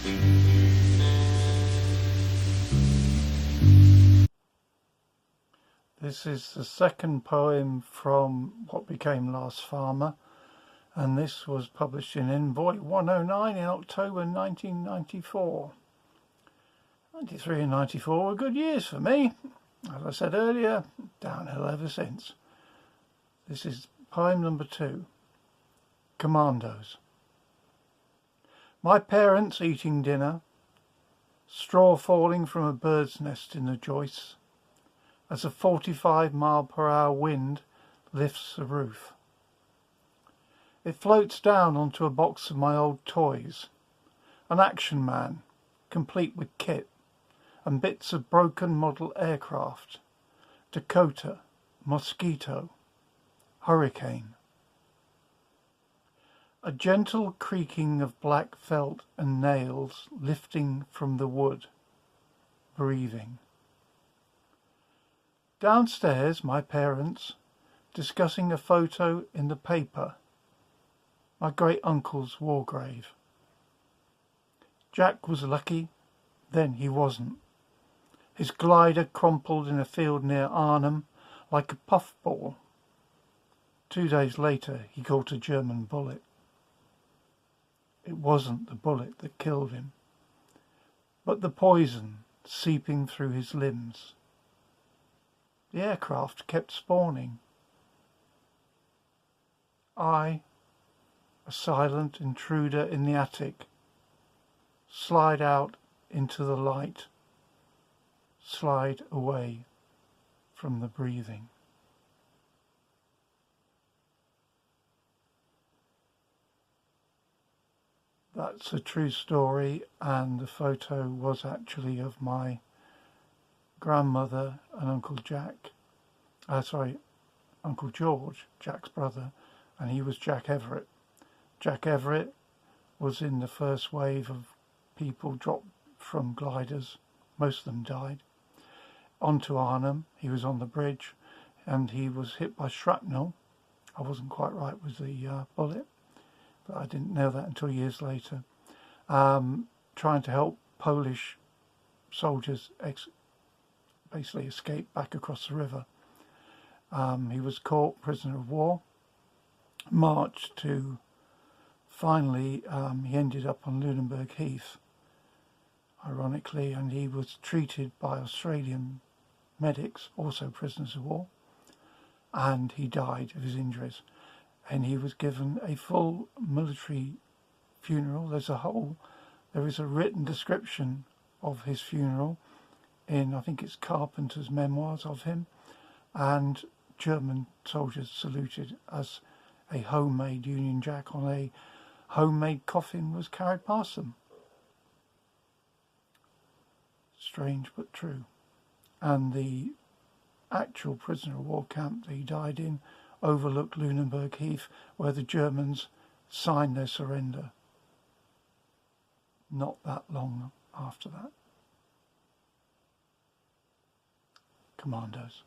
This is the second poem from what became Last Farmer, and this was published in Envoy 109 in October 1994. 93 and 94 were good years for me. As I said earlier, downhill ever since. This is poem number 2, Commandos. My parents eating dinner, straw falling from a bird's nest in the joists, as a 45-mile-per-hour wind lifts the roof. It floats down onto a box of my old toys, an action man, complete with kit, and bits of broken model aircraft, Dakota, Mosquito, Hurricane. A gentle creaking of black felt and nails lifting from the wood, breathing. Downstairs, my parents discussing a photo in the paper, my great-uncle's war grave. Jack was lucky, then he wasn't. His glider crumpled in a field near Arnhem like a puffball. 2 days later, he caught a German bullet. It wasn't the bullet that killed him, but the poison seeping through his limbs. The aircraft kept spawning. I, a silent intruder in the attic, slide out into the light, slide away from the breathing. That's a true story, and the photo was actually of my grandmother and Uncle Jack. Uncle George, Jack's brother, and he was Jack Everitt. Jack Everitt was in the first wave of people dropped from gliders. Most of them died. Onto Arnhem. He was on the bridge, and he was hit by shrapnel. I wasn't quite right with the bullet, but I didn't know that until years later. Trying to help Polish soldiers basically escape back across the river. He was caught prisoner of war, marched to, finally he ended up on Lunenburg Heath, ironically, and he was treated by Australian medics, also prisoners of war, and he died of his injuries. And he was given a full military funeral. There is a written description of his funeral in, I think it's Carpenter's memoirs of him, and German soldiers saluted as a homemade Union Jack on a homemade coffin was carried past them. Strange but true. And the actual prisoner of war camp that he died in overlooked Lunenburg Heath, where the Germans signed their surrender not that long after that. Commandos.